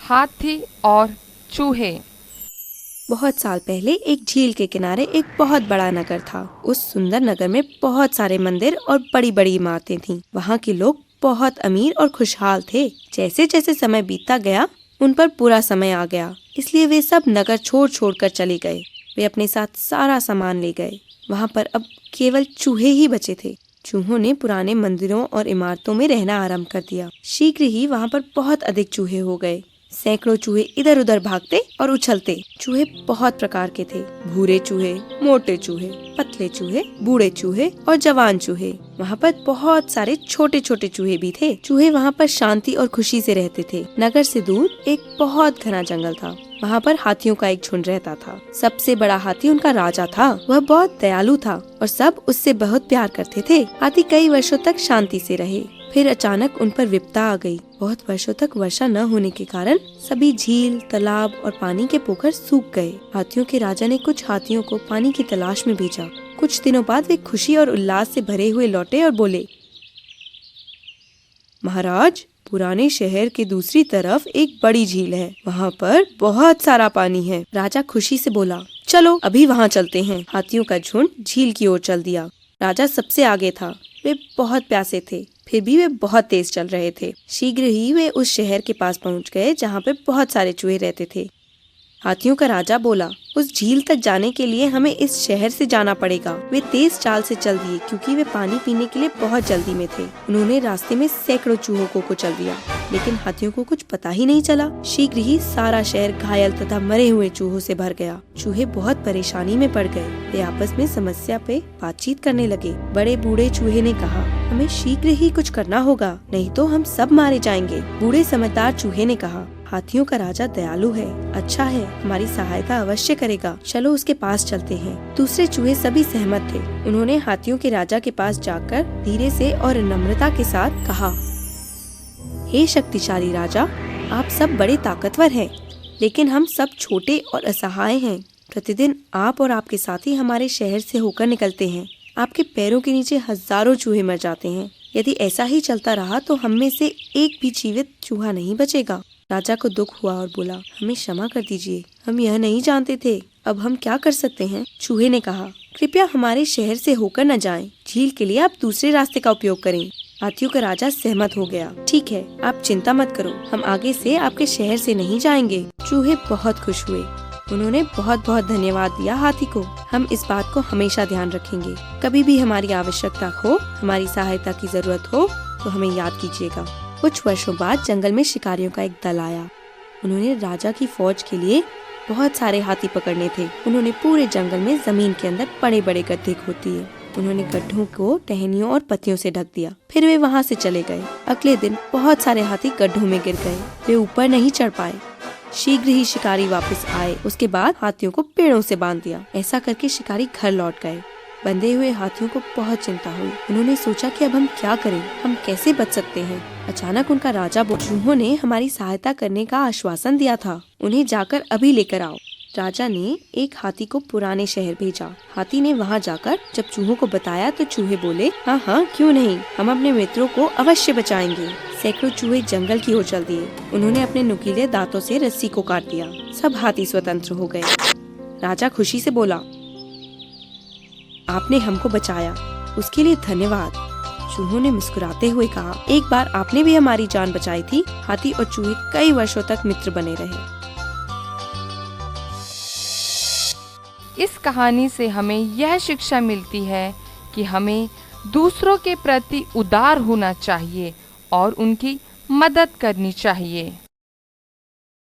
हाथी और चूहे। बहुत साल पहले एक झील के किनारे एक बहुत बड़ा नगर था। उस सुंदर नगर में बहुत सारे मंदिर और बड़ी बड़ी इमारतें थीं। वहाँ के लोग बहुत अमीर और खुशहाल थे। जैसे जैसे समय बीतता गया, उन पर बुरा समय आ गया, इसलिए वे सब नगर छोड़ छोड़ कर चले गए। वे अपने साथ सारा सामान ले गए। वहाँ पर अब केवल चूहे ही बचे थे। चूहों ने पुराने मंदिरों और इमारतों में रहना आरंभ कर दिया। शीघ्र ही वहाँ पर बहुत अधिक चूहे हो गए। सैकड़ों चूहे इधर उधर भागते और उछलते। चूहे बहुत प्रकार के थे, भूरे चूहे, मोटे चूहे, पतले चूहे, बूढ़े चूहे और जवान चूहे। वहाँ पर बहुत सारे छोटे छोटे चूहे भी थे। चूहे वहाँ पर शांति और खुशी से रहते थे। नगर से दूर एक बहुत घना जंगल था। वहाँ पर हाथियों का एक झुंड रहता था। सबसे बड़ा हाथी उनका राजा था। वह बहुत दयालु था और सब उससे बहुत प्यार करते थे। हाथी कई वर्षों तक शांति से रहे। फिर अचानक उन पर विपदा आ गई। बहुत वर्षों तक वर्षा न होने के कारण सभी झील, तालाब और पानी के पोखर सूख गए। हाथियों के राजा ने कुछ हाथियों को पानी की तलाश में भेजा। कुछ दिनों बाद वे खुशी और उल्लास से भरे हुए लौटे और बोले, महाराज, पुराने शहर के दूसरी तरफ एक बड़ी झील है। वहाँ पर बहुत सारा पानी है। राजा खुशी से बोला, चलो अभी वहाँ चलते हैं। हाथियों का झुंड झील की ओर चल दिया। राजा सबसे आगे था। वे बहुत प्यासे थे, फिर भी वे बहुत तेज चल रहे थे। शीघ्र ही वे उस शहर के पास पहुँच गए जहाँ पे बहुत सारे चूहे रहते थे। हाथियों का राजा बोला, उस झील तक जाने के लिए हमें इस शहर से जाना पड़ेगा। वे तेज चाल से चल दिए क्योंकि वे पानी पीने के लिए बहुत जल्दी में थे। उन्होंने रास्ते में सैकड़ों चूहों को कुचल दिया, लेकिन हाथियों को कुछ पता ही नहीं चला। शीघ्र ही सारा शहर घायल तथा मरे हुए चूहों से भर गया। चूहे बहुत परेशानी में पड़ गए। वे आपस में समस्या पे बातचीत करने लगे। बड़े बूढ़े चूहे ने कहा, हमें शीघ्र ही कुछ करना होगा, नहीं तो हम सब मारे जाएंगे। बूढ़े समझदार चूहे ने कहा, हाथियों का राजा दयालु है, अच्छा है, हमारी सहायता अवश्य करेगा, चलो उसके पास चलते हैं। दूसरे चूहे सभी सहमत थे। उन्होंने हाथियों के राजा के पास जाकर धीरे से और नम्रता के साथ कहा, हे शक्तिशाली राजा, आप सब बड़े ताकतवर हैं, लेकिन हम सब छोटे और असहाय हैं। प्रतिदिन आप और आपके साथी हमारे शहर से होकर निकलते हैं। आपके पैरों के नीचे हजारों चूहे मर जाते हैं। यदि ऐसा ही चलता रहा तो हम में से एक भी जीवित चूहा नहीं बचेगा। राजा को दुख हुआ और बोला, हमें क्षमा कर दीजिए, हम यह नहीं जानते थे। अब हम क्या कर सकते हैं? चूहे ने कहा, कृपया हमारे शहर से होकर न जाएं। झील के लिए आप दूसरे रास्ते का उपयोग करें। हाथियों का राजा सहमत हो गया। ठीक है, आप चिंता मत करो, हम आगे से आपके शहर से नहीं जाएंगे। चूहे बहुत खुश हुए। उन्होंने बहुत बहुत धन्यवाद दिया हाथी को। हम इस बात को हमेशा ध्यान रखेंगे। कभी भी हमारी आवश्यकता हो, हमारी सहायता की जरूरत हो तो हमें याद कीजिएगा। कुछ वर्षों बाद जंगल में शिकारियों का एक दल आया। उन्होंने राजा की फौज के लिए बहुत सारे हाथी पकड़ने थे। उन्होंने पूरे जंगल में जमीन के अंदर बड़े बड़े गड्ढे खोद दिए। उन्होंने गड्ढों को टहनियों और पत्तियों से ढक दिया। फिर वे वहाँ से चले गए। अगले दिन बहुत सारे हाथी गड्ढों में गिर गए। वे ऊपर नहीं चढ़ पाए। शीघ्र ही शिकारी वापस आए। उसके बाद हाथियों को पेड़ों से बांध दिया। ऐसा करके शिकारी घर लौट गए। बंधे हुए हाथियों को बहुत चिंता हुई। उन्होंने सोचा कि अब हम क्या करें, हम कैसे बच सकते हैं। अचानक उनका राजा चूहों ने हमारी सहायता करने का आश्वासन दिया था, उन्हें जाकर अभी लेकर आओ। राजा ने एक हाथी को पुराने शहर भेजा। हाथी ने वहाँ जाकर जब चूहों को बताया तो चूहे बोले, हाँ हाँ, क्यों नहीं, हम अपने मित्रों को अवश्य बचाएंगे। सैकड़ों चूहे जंगल की ओर चल दिए। उन्होंने अपने नुकीले दांतों से रस्सी को काट दिया। सब हाथी स्वतंत्र हो गए। राजा खुशी से बोला, आपने हमको बचाया, उसके लिए धन्यवाद। चूहों ने मुस्कुराते हुए कहा, एक बार आपने भी हमारी जान बचाई थी। हाथी और चूहे कई वर्षों तक मित्र बने रहे। इस कहानी से हमें यह शिक्षा मिलती है कि हमें दूसरों के प्रति उदार होना चाहिए और उनकी मदद करनी चाहिए।